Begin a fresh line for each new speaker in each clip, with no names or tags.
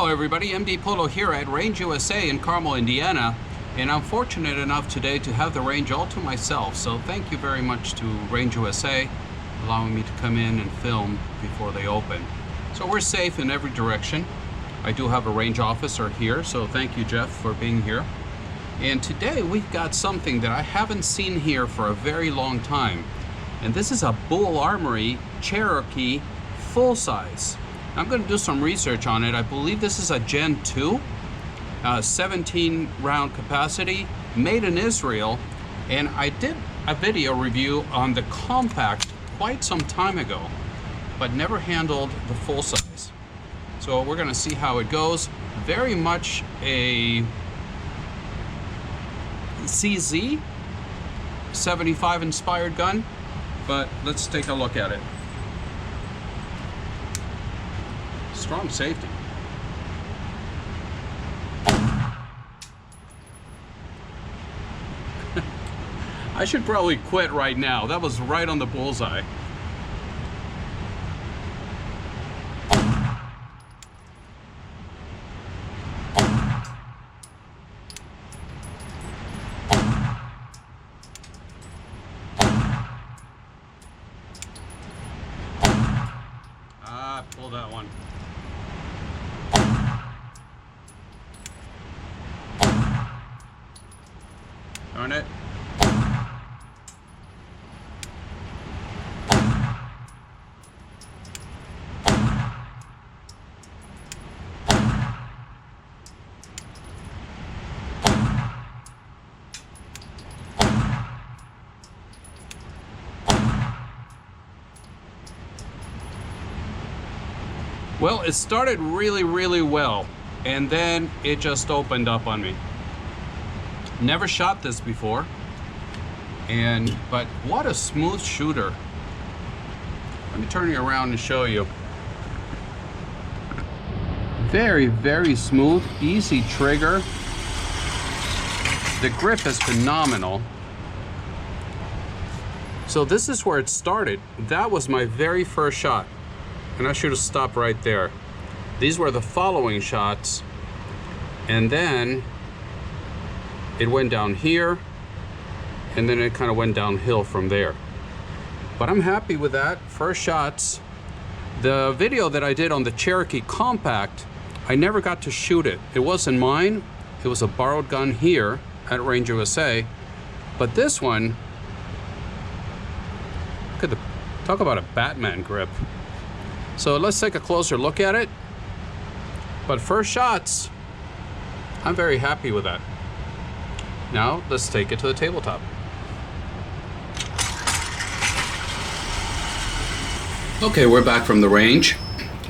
everybody, MDpolo here at Range USA in Carmel, Indiana, and I'm fortunate enough today to have the range all to myself, so thank you very much to Range USA allowing me to come in and film before they open. So we're safe in every direction. I do have a range officer here, so thank you, Jeff, for being here. And today we've got something that I haven't seen here for a very long time, and this is a Bul Armory Cherokee full size. I'm going to do some research on it. I believe this is a Gen 2, 17 round capacity, made in Israel, and I did a video review on the compact quite some time ago, but never handled the full size. So we're going to see how it goes. Very much a CZ 75 inspired gun, but let's take a look at it. Strong safety. I should probably quit right now. That was right on the bullseye. Pull that one. Darn it. Well, it started really well, and then it just opened up on me. Never shot this before, but what a smooth shooter. Let me turn you around and show you. Very smooth, easy trigger. The grip is phenomenal. So this is where it started. That was my very first shot. And I should have stopped right there. These were the following shots, and then it went down here, and then it kind of went downhill from there. But I'm happy with that. First shots. The video that I did on the Cherokee Compact, I never got to shoot it. It wasn't mine. It was a borrowed gun here at Range USA. But this one, look at talk about a Batman grip. So let's take a closer look at it. But first shots, I'm very happy with that. Now let's take it to the tabletop. Okay, we're back from the range.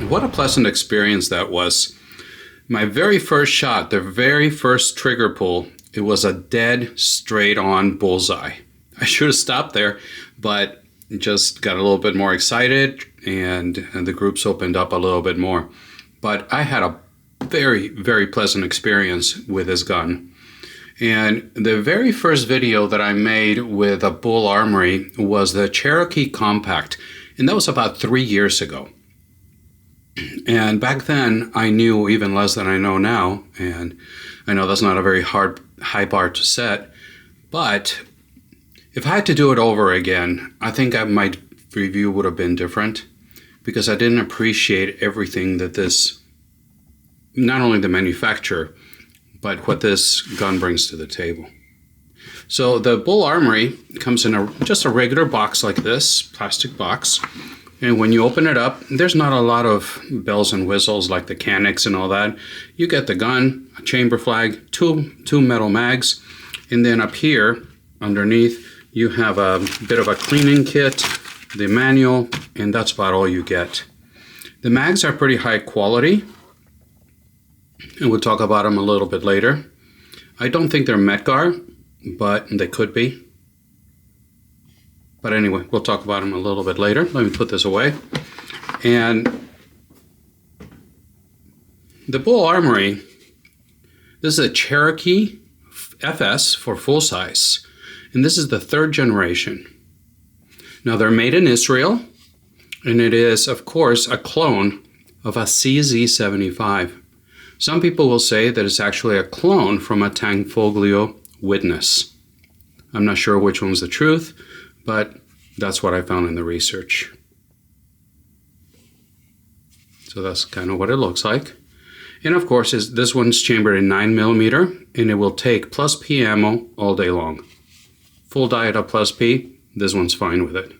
What a pleasant experience that was. My very first shot, the very first trigger pull, it was a dead straight on bullseye. I should have stopped there, but just got a little bit more excited, and the groups opened up a little bit more. But I had a very pleasant experience with this gun. And the very first video that I made with a Bul Armory was the Cherokee Compact, and that was about 3 years ago. And back then I knew even less than I know now, and I know that's not a very high bar to set, but if I had to do it over again, I think my review would have been different, because I didn't appreciate everything that this, not only the manufacturer, but what this gun brings to the table. So the Bul Armory comes in just a regular box like this, plastic box. And when you open it up, there's not a lot of bells and whistles like the Canics and all that. You get the gun, a chamber flag, two metal mags, and then up here underneath you have a bit of a cleaning kit, the manual, and that's about all you get. The mags are pretty high quality, and we'll talk about them a little bit later. I don't think they're Metgar, but they could be. But anyway, we'll talk about them a little bit later. Let me put this away. And the Bul Armory, this is a Cherokee FS for full size. And this is the 3rd generation. Now they're made in Israel, and it is, of course, a clone of a CZ75. Some people will say that it's actually a clone from a Tanfoglio Witness. I'm not sure which one's the truth, but that's what I found in the research. So that's kind of what it looks like. And of course, this one's chambered in 9mm, and it will take plus P ammo all day long. Full diet of plus P, this one's fine with it.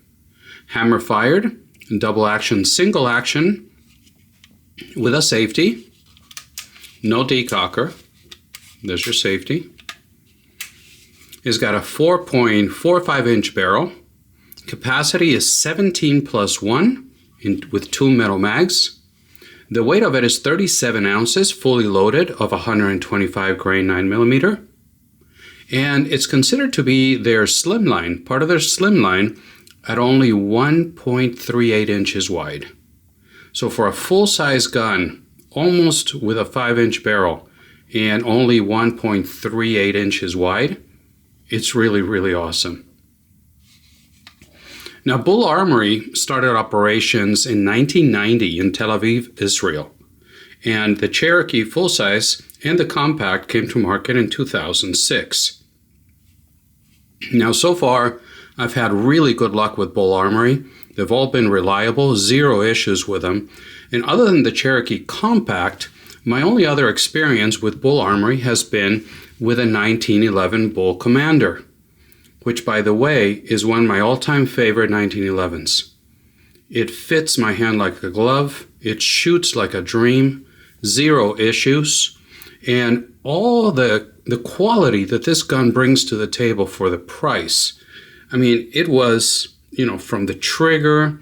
Hammer fired, double action, single action, with a safety. No decocker. There's your safety. It's got a 4.45 inch barrel. Capacity is 17 plus 1 with 2 metal mags. The weight of it is 37 ounces, fully loaded, of 125 grain 9mm. And it's considered to be their slimline, part of their slimline, at only 1.38 inches wide. So for a full-size gun, almost with a 5-inch barrel and only 1.38 inches wide, it's really, really awesome. Now, Bul Armory started operations in 1990 in Tel Aviv, Israel. And the Cherokee full-size and the compact came to market in 2006. Now, so far, I've had really good luck with Bul Armory. They've all been reliable, zero issues with them. And other than the Cherokee compact, my only other experience with Bul Armory has been with a 1911 Bul Commander, which, by the way, is one of my all-time favorite 1911s. It fits my hand like a glove. It shoots like a dream. Zero issues. And all the quality that this gun brings to the table for the price. I mean, it was, from the trigger,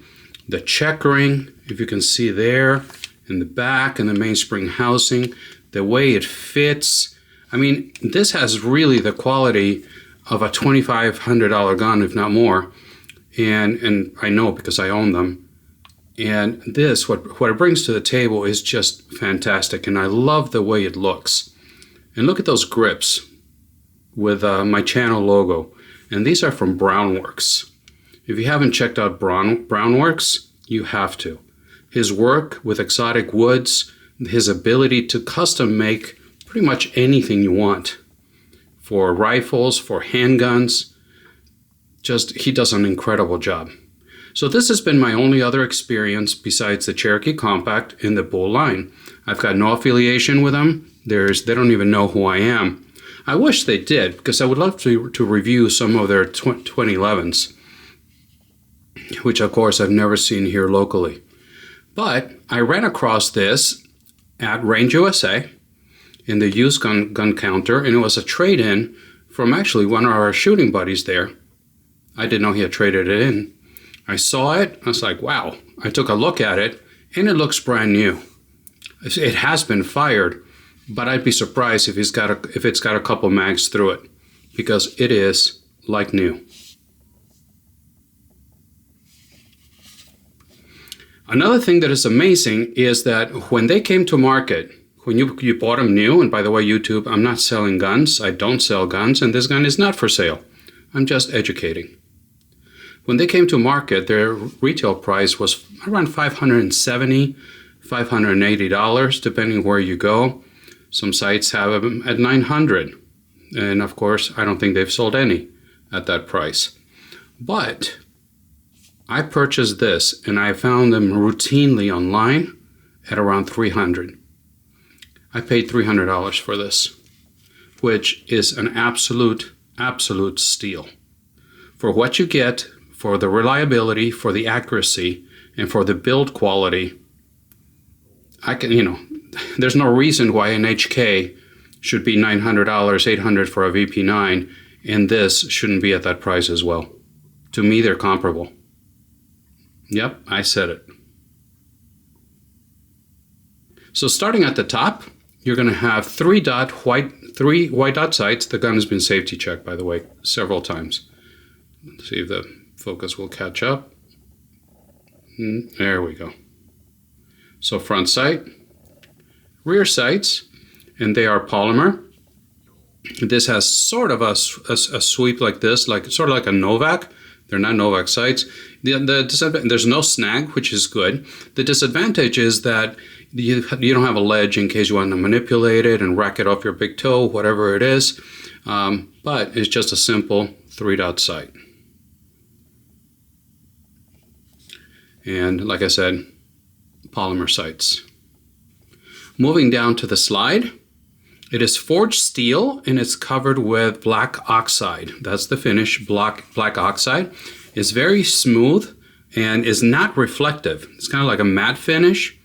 the checkering, if you can see there, in the back, and the mainspring housing, the way it fits. I mean, this has really the quality of a $2,500 gun, if not more. And I know because I own them. And this, what it brings to the table is just fantastic. And I love the way it looks. And look at those grips with my channel logo. And these are from Brownworks. If you haven't checked out Brownworks, you have to. His work with exotic woods, his ability to custom make pretty much anything you want. For rifles, for handguns, he does an incredible job. So this has been my only other experience besides the Cherokee Compact in the Bul line. I've got no affiliation with them. They don't even know who I am. I wish they did, because I would love to review some of their 2011s, which of course I've never seen here locally. But I ran across this at Range USA in the used gun counter, and it was a trade-in from actually one of our shooting buddies there. I didn't know he had traded it in. I saw it, I was like, wow. I took a look at it, and it looks brand new. It has been fired, but I'd be surprised if it's got a couple mags through it, because it is like new. Another thing that is amazing is that when they came to market, when you bought them new, and by the way, YouTube, I'm not selling guns. I don't sell guns, and this gun is not for sale. I'm just educating. When they came to market, their retail price was around $570, $580, depending where you go. Some sites have them at $900. And of course, I don't think they've sold any at that price. But I purchased this, and I found them routinely online at around $300. I paid $300 for this, which is an absolute steal. For what you get, for the reliability, for the accuracy, and for the build quality, there's no reason why an HK should be $900, $800 for a VP9, and this shouldn't be at that price as well. To me, they're comparable. Yep, I said it. So starting at the top, you're going to have three white dot sights. The gun has been safety checked, by the way, several times. Let's see if the focus will catch up. There we go. So front sight, rear sights, and they are polymer. This has sort of a sweep like this, sort of like a Novak. They're not Novak sights. There's no snag, which is good. The disadvantage is that You don't have a ledge in case you want to manipulate it and rack it off your big toe, whatever it is. But it's just a simple 3-dot sight. And like I said, polymer sights. Moving down to the slide, it is forged steel and it's covered with black oxide. That's the finish, black oxide. It's very smooth and is not reflective. It's kind of like a matte finish.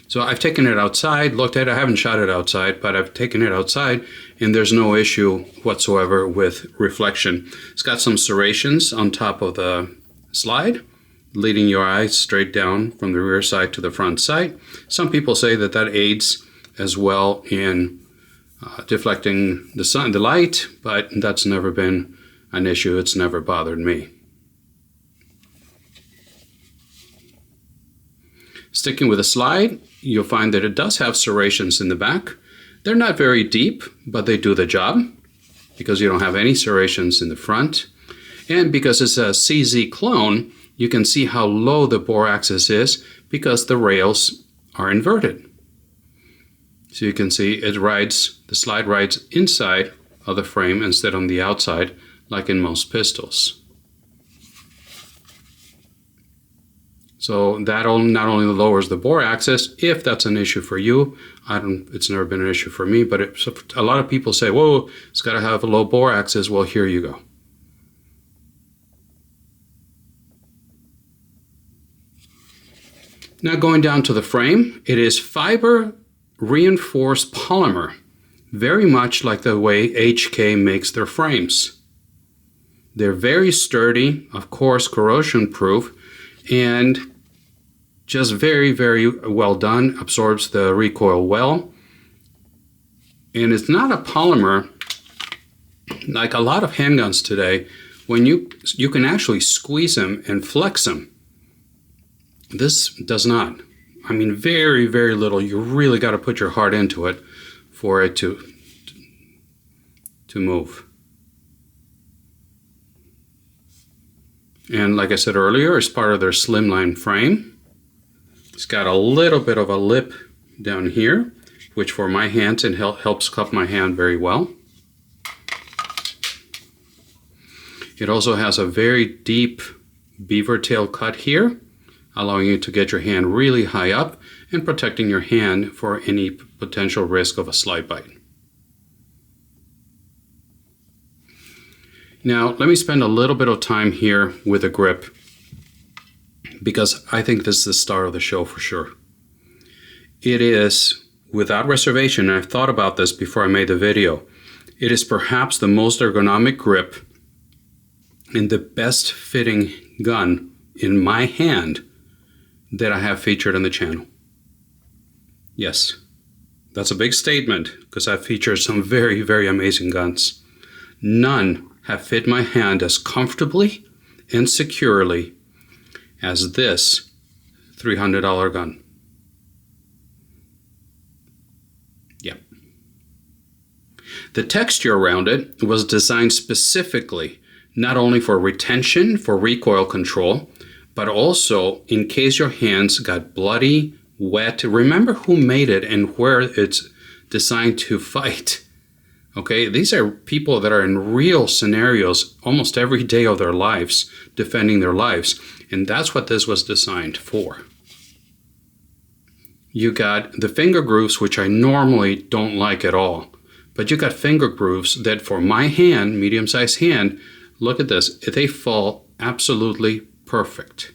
So I've taken it outside, looked at it. I haven't shot it outside, but I've taken it outside and there's no issue whatsoever with reflection. It's got some serrations on top of the slide, leading your eyes straight down from the rear side to the front side. Some people say that that aids as well in deflecting the light, but that's never been an issue. It's never bothered me. Sticking with the slide, you'll find that it does have serrations in the back. They're not very deep, but they do the job because you don't have any serrations in the front. And because it's a CZ clone, you can see how low the bore axis is because the rails are inverted. So you can see the slide rides inside of the frame instead on the outside, like in most pistols. So that not only lowers the bore axis, if that's an issue for you. It's never been an issue for me, but a lot of people say, whoa, it's got to have a low bore axis. Well, here you go. Now going down to the frame, it is fiber reinforced polymer, very much like the way HK makes their frames. They're very sturdy, of course, corrosion proof, and just very, very well done, absorbs the recoil well. And it's not a polymer like a lot of handguns today, when you can actually squeeze them and flex them. This does not. I mean, very, very little. You really got to put your heart into it for it to move. And like I said earlier, it's part of their slimline frame. It's got a little bit of a lip down here, which for my hands and helps cup my hand very well. It also has a very deep beaver tail cut here, allowing you to get your hand really high up and protecting your hand for any potential risk of a slide bite. Now, let me spend a little bit of time here with the grip, because I think this is the star of the show for sure. It is, without reservation, and I've thought about this before I made the video, it is perhaps the most ergonomic grip and the best fitting gun in my hand that I have featured on the channel. Yes, that's a big statement because I've featured some very, very amazing guns. None have fit my hand as comfortably and securely as this $300 gun. Yep. The texture around it was designed specifically not only for retention, for recoil control, but also in case your hands got bloody, wet. Remember who made it and where it's designed to fight. Okay, these are people that are in real scenarios almost every day of their lives, defending their lives. And that's what this was designed for. You got the finger grooves, which I normally don't like at all. But you got finger grooves that for my hand, medium-sized hand, look at this, they fall absolutely perfect.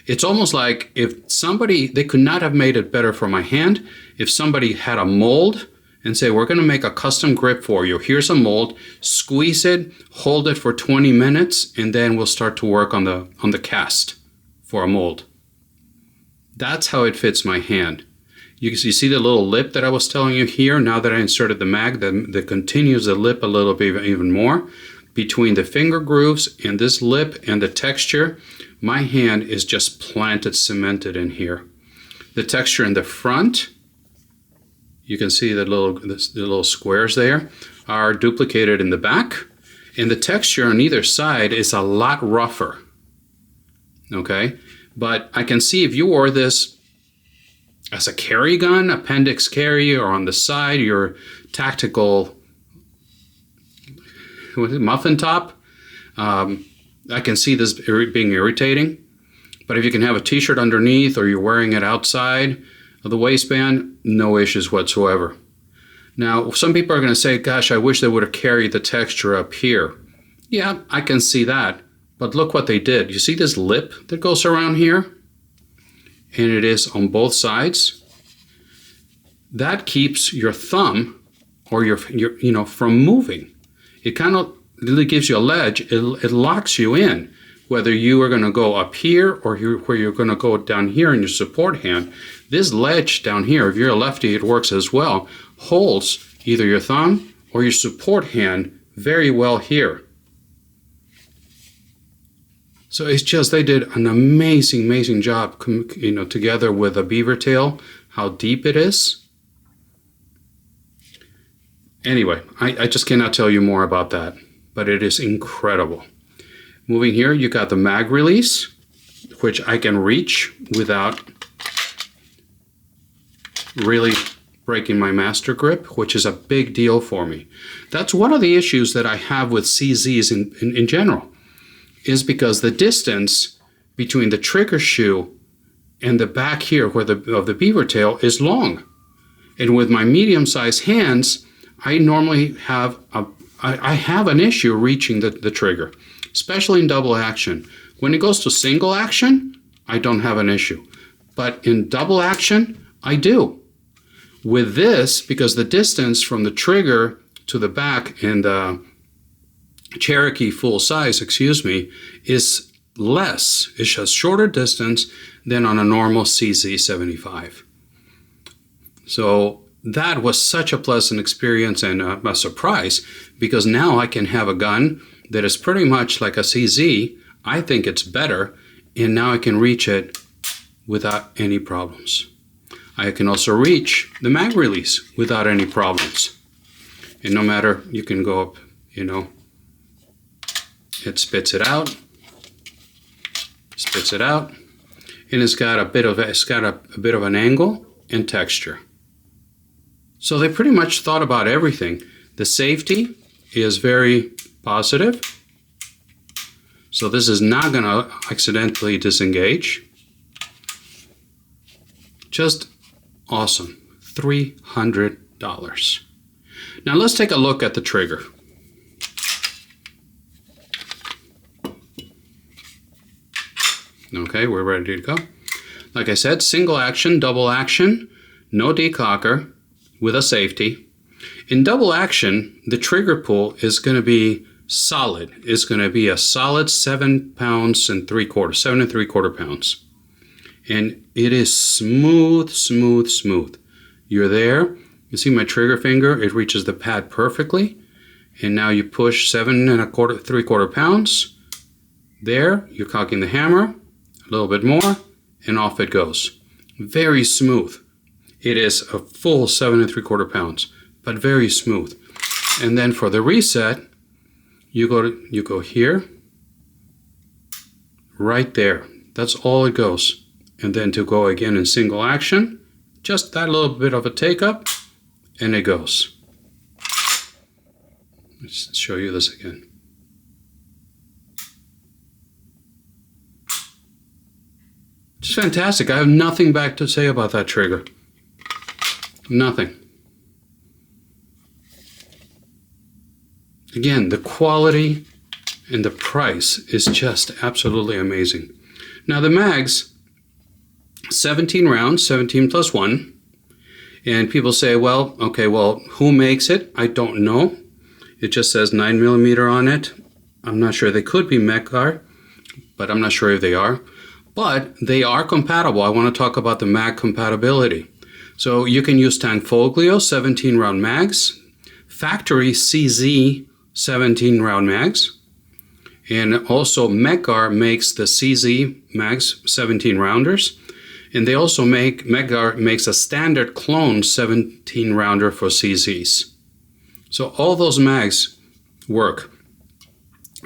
It's almost like if they could not have made it better for my hand, if somebody had a mold and say, we're going to make a custom grip for you. Here's a mold, squeeze it, hold it for 20 minutes, and then we'll start to work on the cast for a mold. That's how it fits my hand. You see the little lip that I was telling you here? Now that I inserted the mag, that continues the lip a little bit even more. Between the finger grooves and this lip and the texture, my hand is just planted, cemented in here. The texture in the front, you can see the little squares there, are duplicated in the back. And the texture on either side is a lot rougher. Okay? But I can see if you wore this as a carry gun, appendix carry, or on the side, your tactical muffin top. I can see this being irritating. But if you can have a t-shirt underneath or you're wearing it outside of the waistband, no issues whatsoever. Now, some people are going to say, gosh, I wish they would have carried the texture up here. Yeah, I can see that. But look what they did. You see this lip that goes around here? And it is on both sides. That keeps your thumb or your from moving. It kind of really gives you a ledge. It locks you in, whether you are going to go up here or where you're going to go down here in your support hand. This ledge down here, if you're a lefty, it works as well, holds either your thumb or your support hand very well here. So it's just, they did an amazing job, together with a beaver tail, how deep it is. Anyway, I just cannot tell you more about that, but it is incredible. Moving here, you got the mag release, which I can reach without really breaking my master grip, which is a big deal for me. That's one of the issues that I have with CZs in general, is because the distance between the trigger shoe and the back here of the beaver tail is long. And with my medium-sized hands, I normally have I have an issue reaching the trigger, especially in double action. When it goes to single action, I don't have an issue. But in double action, I do. With this, because the distance from the trigger to the back in the Cherokee full size, is less. It's a shorter distance than on a normal CZ75. So that was such a pleasant experience and a surprise, because now I can have a gun that is pretty much like a CZ. I think it's better, and now I can reach it without any problems. I can also reach the mag release without any problems. And no matter, you can go up, it spits it out, and it's got a bit of an angle and texture. So they pretty much thought about everything. The safety is very positive. So this is not going to accidentally disengage. Just awesome. $300. Now let's take a look at the trigger. Okay, we're ready to go. Like I said, single action, double action, no decocker, with a safety. In double action, the trigger pull is going to be solid. It's going to be a solid 7 pounds and 7.75 pounds. And it is smooth. You're there. You see my trigger finger, it reaches the pad perfectly. And now you push 7.75 pounds. There, you're cocking the hammer, a little bit more, and off it goes. Very smooth. It is a full 7.75 pounds, but very smooth. And then for the reset, you go here, right there. That's all it goes. And then to go again in single action, just that little bit of a take up, and it goes. Let's show you this again. It's fantastic. I have nothing back to say about that trigger. Nothing. Again, the quality and the price is just absolutely amazing. Now the mags, 17 rounds, 17 plus 1. And people say, well, okay, well, who makes it? I don't know. It just says 9mm on it. I'm not sure. They could be Mekar, but I'm not sure if they are. But they are compatible. I want to talk about the mag compatibility. So you can use Tanfoglio 17-round mags, factory CZ 17-round mags, and also Mekar makes the CZ mags 17-rounders, and they also Mekar makes a standard clone 17-rounder for CZs. So all those mags work.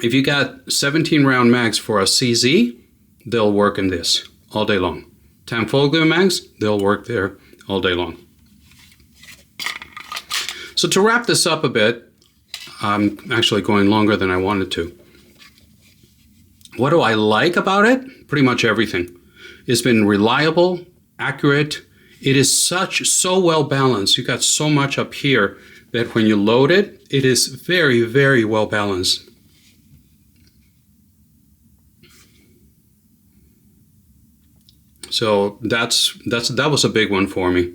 If you got 17-round mags for a CZ, they'll work in this all day long. Tanfoglio mags, they'll work there all day long. So to wrap this up a bit, I'm actually going longer than I wanted to. What do I like about it? Pretty much everything. It's been reliable, accurate. It is so well balanced. You got so much up here that when you load it, it is very, very well balanced. So that was a big one for me.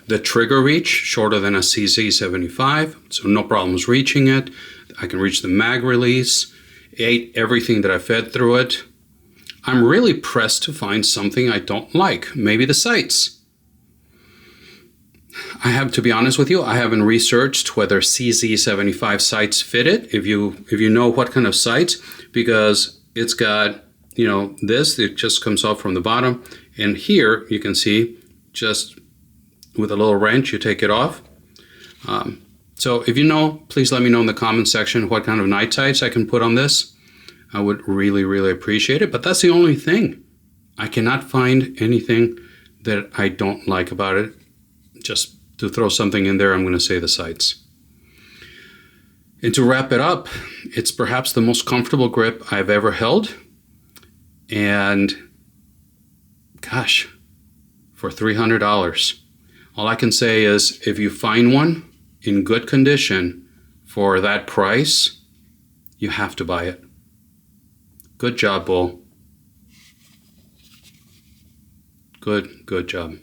The trigger reach, shorter than a CZ75, so no problems reaching it. I can reach the mag release, ate everything that I fed through it. I'm really pressed to find something I don't like, maybe the sights. I have to be honest with you, I haven't researched whether CZ75 sights fit it, if you know what kind of sights, because it's got, you know, this, it just comes off from the bottom, and here you can see just with a little wrench you take it off. So if you know, please let me know in the comment section what kind of night sights I can put on this. I would really, really appreciate it, but that's the only thing. I cannot find anything that I don't like about it. Just to throw something in there, I'm going to say the sights. And to wrap it up, it's perhaps the most comfortable grip I've ever held. And gosh, for $300. All I can say is if you find one in good condition for that price, you have to buy it. Good job, Bul. Good job.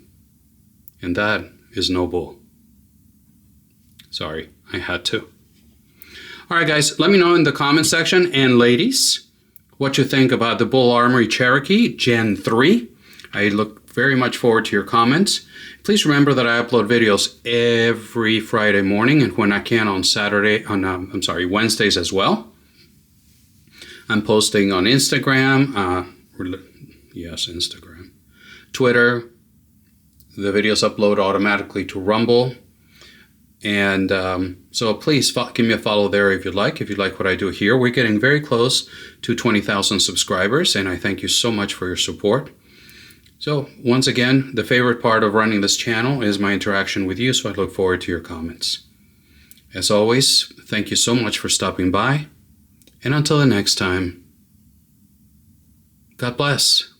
And that is no bull. Sorry, I had to. All right, guys, let me know in the comment section, and ladies, what you think about the Bul Armory Cherokee Gen 3. I look very much forward to your comments. Please remember that I upload videos every Friday morning, and when I can on Wednesdays as well. I'm posting on Instagram, Instagram, Twitter. The videos upload automatically to Rumble. And so please give me a follow there if you'd like what I do here. We're getting very close to 20,000 subscribers, and I thank you so much for your support. So once again, the favorite part of running this channel is my interaction with you, so I look forward to your comments. As always, thank you so much for stopping by, and until the next time, God bless.